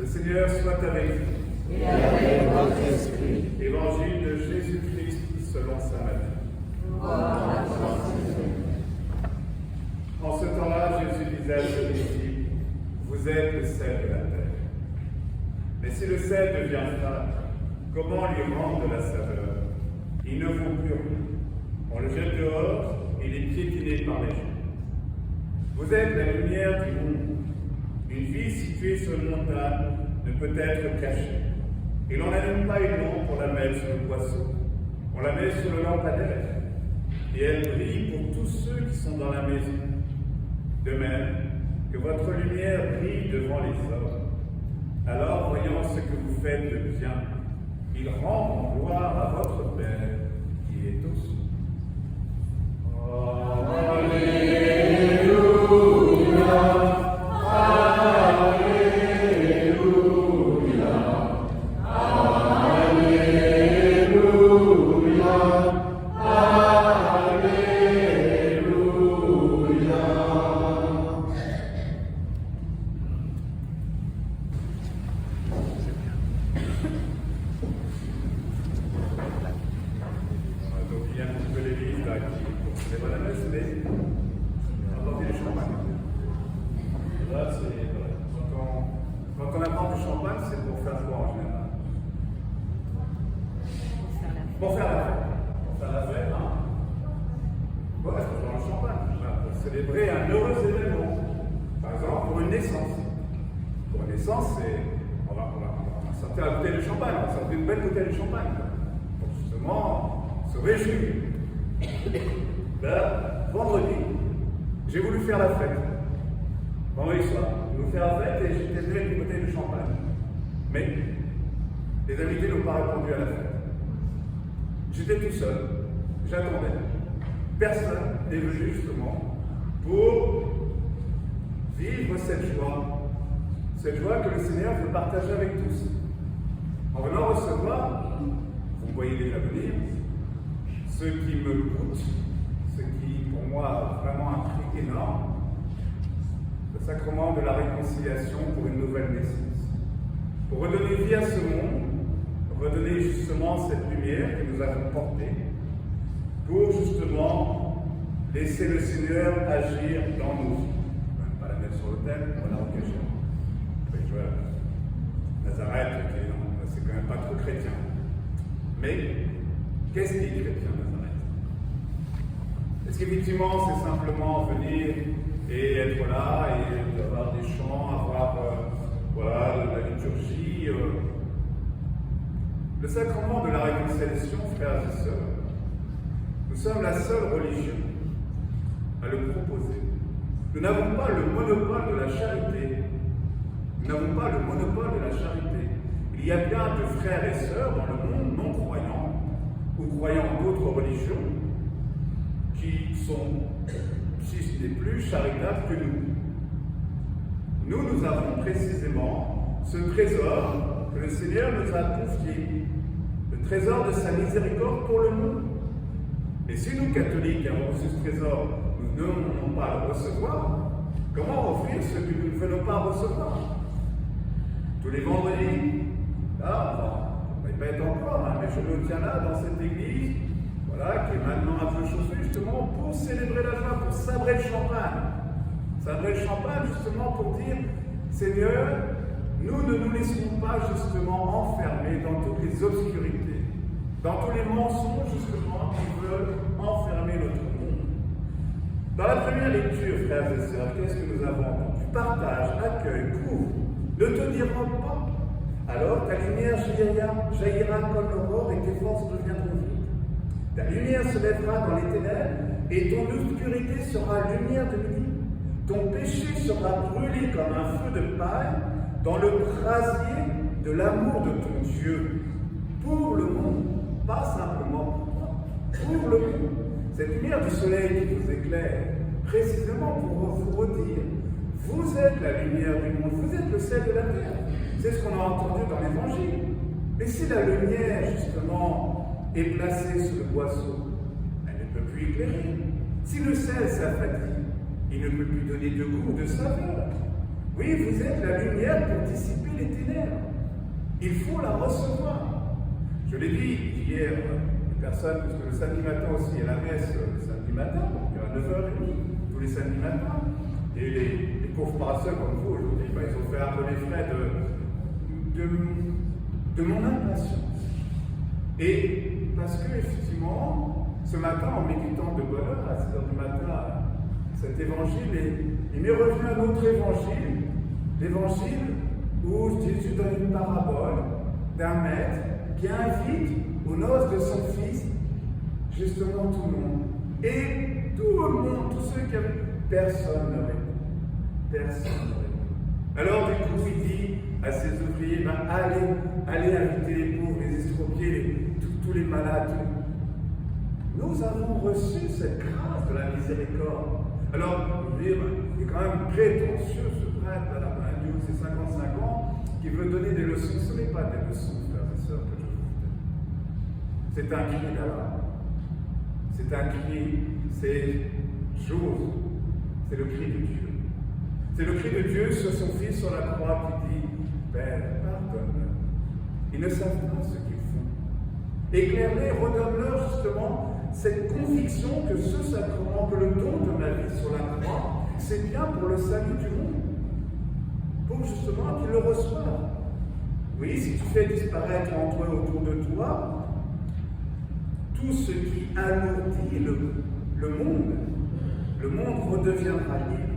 Le Seigneur soit avec vous. Et avec votre esprit. Évangile de Jésus-Christ selon saint Matthieu. Gloire à toi, Seigneur. En ce temps-là, Jésus disait à ses disciples, vous êtes le sel de la terre. Mais si le sel devient fade, comment lui rendre de la saveur? Il ne vaut plus rien. On le jette dehors et il est piétiné par les gens. Vous êtes la lumière du monde. Une ville située sur une montagne ne peut être cachée. Et l'on n'allume pas une lampe pour la mettre sur le boisseau. On la met sur le lampadaire. Et elle brille pour tous ceux qui sont dans la maison. De même que votre lumière brille devant les hommes. Alors, voyant ce que vous faites de bien, ils rendent gloire à votre Père qui est aux cieux. Quand on apprend du champagne, c'est pour faire quoi en général? Pour faire la fête. Pour faire la fête, hein? Ouais, il faut boire le champagne, pour célébrer un heureux événement. Par exemple, pour une naissance. Pour une naissance, on va sortir la bouteille de champagne, on va sortir une belle bouteille de champagne. Pour justement se réjouir. Là, vendredi, j'ai voulu faire la fête. Vendredi soir, j'ai voulu faire la fête et j'étais venu avec une bouteille de champagne. Mais les invités n'ont pas répondu à la fête. J'étais tout seul, j'attendais. Personne n'est venu justement pour vivre cette joie que le Seigneur veut partager avec tous. En venant recevoir, vous me voyez déjà venir, ce qui me coûte, ce qui pour moi a vraiment un prix énorme, le sacrement de la réconciliation pour une nouvelle naissance. Pour redonner vie à ce monde, redonner justement cette lumière que nous avons portée, pour justement laisser le Seigneur agir dans nos vies. On ne va pas la mettre sur l'autel, on va la recacher. Nazareth, c'est quand même pas trop chrétien. Mais qu'est-ce qui est chrétien, Nazareth? Est-ce qu'effectivement c'est simplement venir et être là et avoir des chants, avoir la liturgie? Le sacrement de la réconciliation, frères et sœurs, nous sommes la seule religion à le proposer. Nous n'avons pas le monopole de la charité. Nous n'avons pas le monopole de la charité. Il y a bien de frères et sœurs dans le monde non croyants ou croyant d'autres religions qui sont, si ce n'est plus, charitables que nous. Nous avons précisément ce trésor que le Seigneur nous a confié, le trésor de sa miséricorde pour le monde. Et si nous, catholiques, avons reçu ce trésor, nous ne voulons pas le recevoir, comment offrir ce que nous ne venons pas recevoir? Tous les vendredis, là, on ne va pas être encore, mais je me tiens là, dans cette église, voilà, qui est maintenant un peu chauffée, justement, pour célébrer la joie, pour sabrer le champagne. Sabrer le champagne, justement, pour dire, Seigneur, nous ne nous laisserons pas, justement, enfermer dans toutes les obscurités, dans tous les mensonges, justement, qui veulent enfermer notre monde. Dans la première lecture, frères et sœurs, qu'est-ce que nous avons entendu? Partage, accueil, couvre. Ne te diront pas, alors ta lumière jaillira comme l'aurore et tes forces deviendront vides. Ta lumière se lèvera dans les ténèbres et ton obscurité sera lumière de midi. Ton péché sera brûlé comme un feu de paille dans le brasier de l'amour de ton Dieu. Pour le monde, pas simplement pour toi, pour le monde. Cette lumière du soleil qui vous éclaire, précisément pour vous redire, vous êtes la lumière du monde, vous êtes le sel de la terre. C'est ce qu'on a entendu dans l'Évangile. Mais si la lumière, justement, est placée sur le boisseau, elle ne peut plus éclairer. Si le sel s'affaiblit, il ne peut plus donner de goût, de saveur. Oui, vous êtes la lumière pour dissiper les ténèbres. Il faut la recevoir. Je l'ai dit hier, les personnes, parce que le samedi matin aussi, il y a la messe le samedi matin, donc à 9h30, tous les samedis matins. Et les pauvres paraseux comme vous aujourd'hui, ils ont fait un peu les frais de mon impatience. Et parce que, effectivement, ce matin, en méditant de bonne heure, à 6h du matin, cet évangile, il m'est revenu un autre évangile, l'évangile où Jésus donne une parabole d'un maître qui invite aux noces de son fils, justement tout le monde. Et tout le monde, tous ceux qui avaient, personne n'aurait. Alors du coup, il dit à ses ouvriers, allez inviter les pauvres, les estropiés, tous les malades. Nous avons reçu cette grâce de la miséricorde. Alors, vous voyez, il est quand même prétentieux ce prêtre, un Dieu de 55 ans, qui veut donner des leçons. Ce n'est pas des leçons, frères et sœurs, que je vous dis. C'est un cri d'Allah. C'est un cri, c'est chose. C'est le cri de Dieu. C'est le cri de Dieu sur son Fils sur la croix qui dit, Père, pardonne-leur. Ils ne savent pas ce qu'ils font. Éclaire-les, redonne-leur justement cette conviction que ce sacrement, que le don de ma vie sur la croix, c'est bien pour le salut du monde. Pour justement qu'ils le reçoivent. Oui, si tu fais disparaître en toi, autour de toi, tout ce qui alourdit le monde redeviendra libre.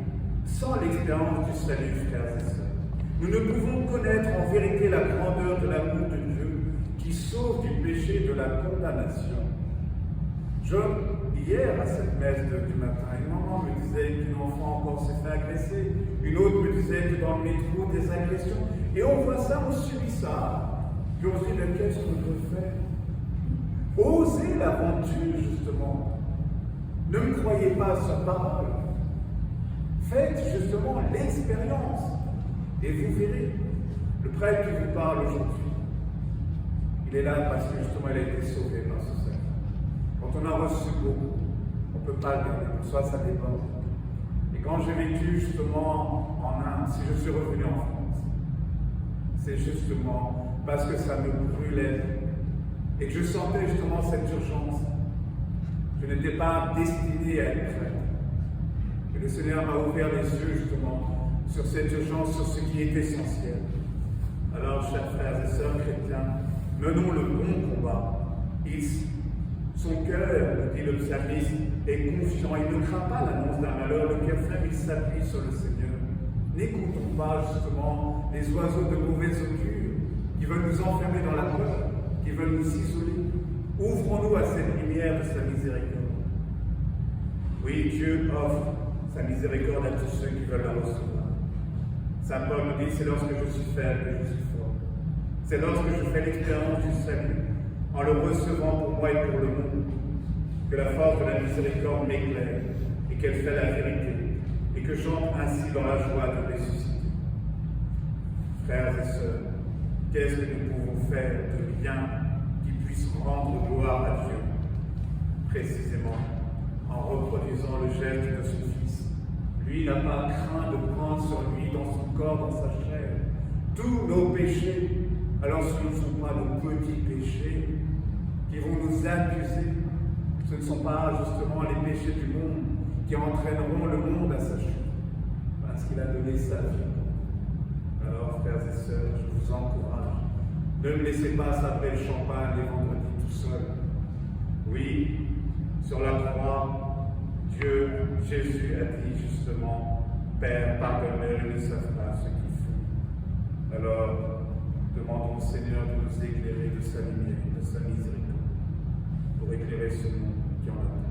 Sans l'expérience du salut, frères et sœurs, nous ne pouvons connaître en vérité la grandeur de l'amour de Dieu qui sauve du péché et de la condamnation. Hier, à cette messe du matin, une maman me disait qu'une enfant encore s'est fait agresser, une autre me disait que dans le métro, des agressions. Et on voit ça, on subit ça, puis on se dit, mais qu'est-ce qu'on peut faire? Osez l'aventure, justement. Ne me croyez pas sur parole. Faites justement l'expérience et vous verrez. Le prêtre qui vous parle aujourd'hui, il est là parce que justement il a été sauvé par ce Seigneur. Quand on a reçu beaucoup, on ne peut pas le garder pour soi, ça dépend. Et quand j'ai vécu justement en Inde, si je suis revenu en France, c'est justement parce que ça me brûlait et que je sentais justement cette urgence. Je n'étais pas destiné à être prêtre. Et le Seigneur m'a ouvert les yeux justement sur cette urgence, sur ce qui est essentiel. Alors, chers frères et sœurs chrétiens, menons le bon combat. Son cœur, dit le psalmiste, est confiant. Il ne craint pas l'annonce d'un malheur. Le cœur ferme, il s'appuie sur le Seigneur. N'écoutons pas justement les oiseaux de mauvais augure qui veulent nous enfermer dans la peur, qui veulent nous isoler. Ouvrons-nous à cette lumière de sa miséricorde. Oui, Dieu offre sa miséricorde à tous ceux qui veulent la recevoir. Saint Paul nous dit, c'est lorsque je suis faible que je suis fort. C'est lorsque je fais l'expérience du salut, en le recevant pour moi et pour le monde, que la force de la miséricorde m'éclaire et qu'elle fait la vérité, et que j'entre ainsi dans la joie de ressusciter. Frères et sœurs, qu'est-ce que nous pouvons faire de bien qui puisse rendre gloire à Dieu? Précisément, en reproduisant le geste de son Fils. Lui n'a pas craint de prendre sur lui, dans son corps, dans sa chair, tous nos péchés. Alors ce ne sont pas nos petits péchés qui vont nous accuser. Ce ne sont pas justement les péchés du monde qui entraîneront le monde à sa chute, parce qu'il a donné sa vie. Alors, frères et sœurs, je vous encourage. Ne me laissez pas savrer le champagne les vendredis tout seul. Oui, sur la croix, Jésus a dit justement, Père, pardonne-leur, ils ne savent pas ce qu'ils font. Alors, demandons au Seigneur de nous éclairer de sa lumière, de sa miséricorde, pour éclairer ce monde qui en a